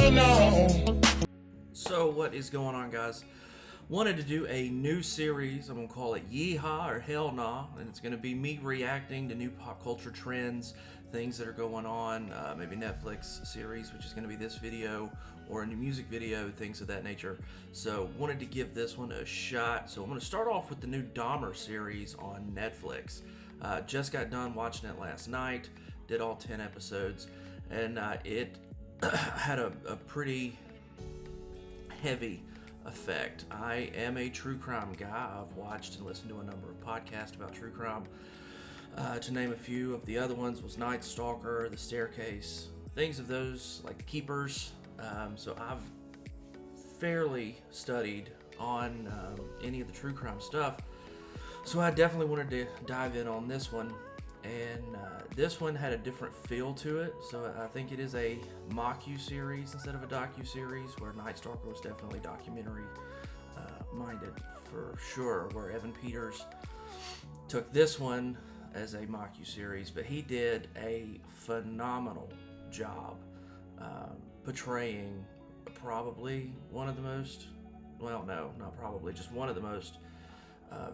Hellnaw. So what is going on, guys? Wanted to do a new series. I'm going to call it Yeehaw or Hellnaw, and it's going to be me reacting to new pop culture trends, things that are going on, maybe Netflix series, which is going to be this video, or a new music video, things of that nature. So wanted to give this one a shot. So I'm going to start off with the new Dahmer series on Netflix. Just got done watching it last night, did all 10 episodes, and it had a pretty heavy effect. I am a true crime guy. I've watched and listened to a number of podcasts about true crime. To name a few of the other ones was Night Stalker, The Staircase, things of those, like The Keepers. So I've fairly studied on any of the true crime stuff. So I definitely wanted to dive in on this one. And this one had a different feel to it, so I think it is a mocu-series instead of a docu-series, where Night Stalker was definitely documentary minded for sure, where Evan Peters took this one as a mocu-series, but he did a phenomenal job portraying probably one of the most, well, no, not probably, just one of the most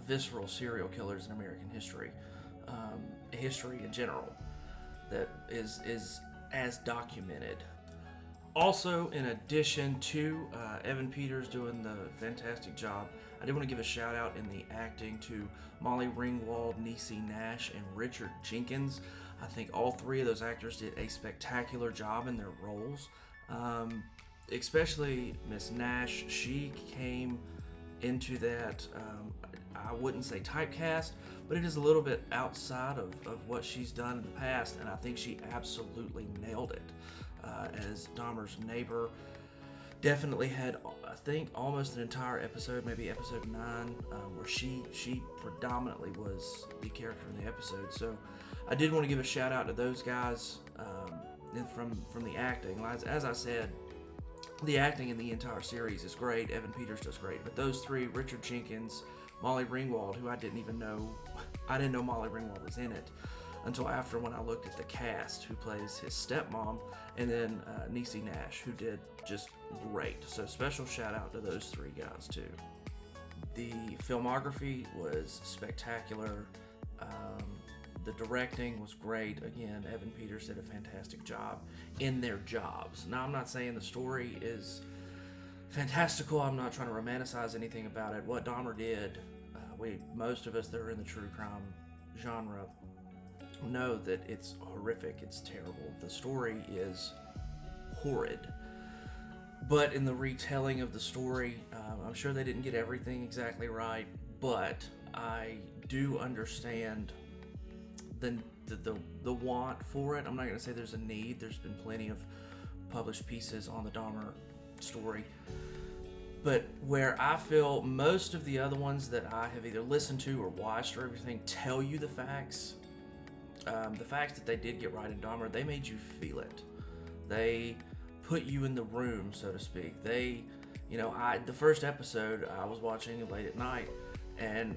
visceral serial killers in American history. History in general that is as documented. Also, in addition to Evan Peters doing the fantastic job, I did want to give a shout out in the acting to Molly Ringwald, Niecy Nash, and Richard Jenkins. I think all three of those actors did a spectacular job in their roles. Especially Miss Nash, she came into that, I wouldn't say typecast, but it is a little bit outside of what she's done in the past, and I think she absolutely nailed it as Dahmer's neighbor. Definitely had, I think, almost an entire episode, maybe episode 9, where she predominantly was the character in the episode. So I did want to give a shout out to those guys from the acting. As I said, the acting in the entire series is great. Evan Peters does great, but those three, Richard Jenkins, Molly Ringwald, who I didn't know Molly Ringwald was in it until after, when I looked at the cast, who plays his stepmom, and then Niecy Nash, who did just great. So special shout out to those three guys too. The filmography was spectacular. The directing was great. Again, Evan Peters did a fantastic job in their jobs. Now, I'm not saying the story is fantastical. I'm not trying to romanticize anything about it. What Dahmer did, most of us that are in the true crime genre know that it's horrific. It's terrible. The story is horrid. But in the retelling of the story, I'm sure they didn't get everything exactly right, but I do understand the want for it. I'm not going to say there's a need. There's been plenty of published pieces on the Dahmer story. But where I feel most of the other ones that I have either listened to or watched or everything tell you the facts that they did get right in Dahmer, they made you feel it. They put you in the room, so to speak. The first episode I was watching late at night, and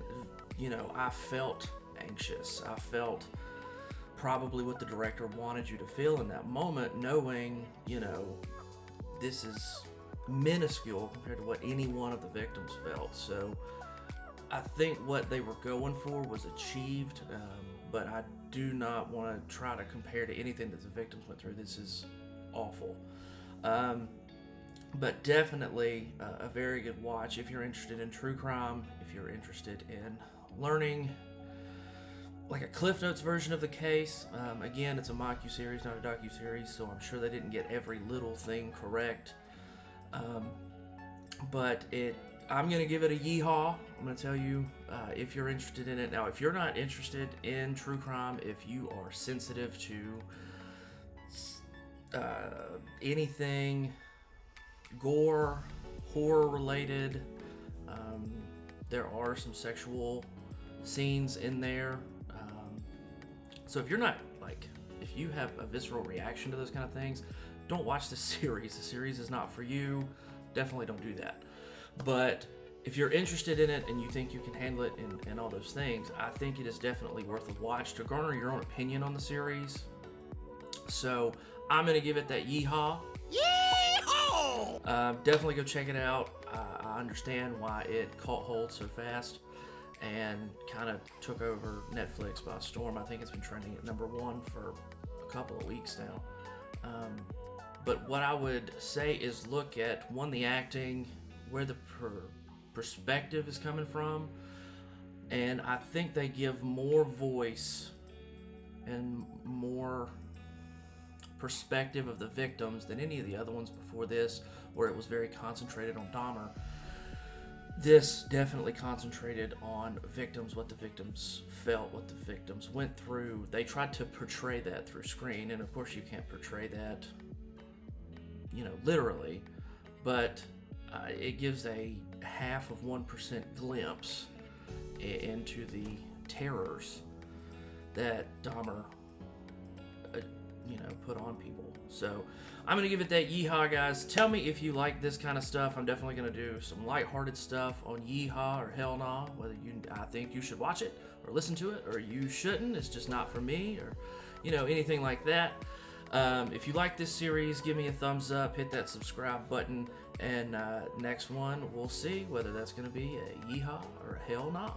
I felt anxious. I felt probably what the director wanted you to feel in that moment, knowing, this is minuscule compared to what any one of the victims felt. So I think what they were going for was achieved, but I do not want to try to compare to anything that the victims went through. This is awful. But definitely a very good watch if you're interested in true crime, if you're interested in learning like a Cliff Notes version of the case. Again, it's a mocu-series, not a docu-series, so I'm sure they didn't get every little thing correct. But I'm going to give it a yeehaw. I'm going to tell you if you're interested in it. Now, if you're not interested in true crime, if you are sensitive to anything gore, horror related, there are some sexual scenes in there. So if you're not, if you have a visceral reaction to those kind of things, don't watch the series. The series is not for you. Definitely don't do that. But if you're interested in it and you think you can handle it and all those things, I think it is definitely worth a watch to garner your own opinion on the series. So I'm going to give it that yeehaw. Yeehaw! Definitely go check it out. I understand why it caught hold so fast and kind of took over Netflix by storm. I think it's been trending at #1 for a couple of weeks now. But what I would say is look at, one, the acting, where the perspective is coming from, and I think they give more voice and more perspective of the victims than any of the other ones before this, where it was very concentrated on Dahmer. This definitely concentrated on victims, what the victims felt, what the victims went through. They tried to portray that through screen, and of course you can't portray that, literally, but it gives a 0.5% glimpse into the terrors that Dahmer put on people. So I'm gonna give it that Yeehaw, guys. Tell me if you like this kind of stuff. I'm definitely gonna do some lighthearted stuff on Yeehaw or Hellnaw, whether I think you should watch it or listen to it, or you shouldn't, it's just not for me, or anything like that. If you like this series, give me a thumbs up, hit that subscribe button, and next one we'll see whether that's gonna be a Yeehaw or a Hellnaw.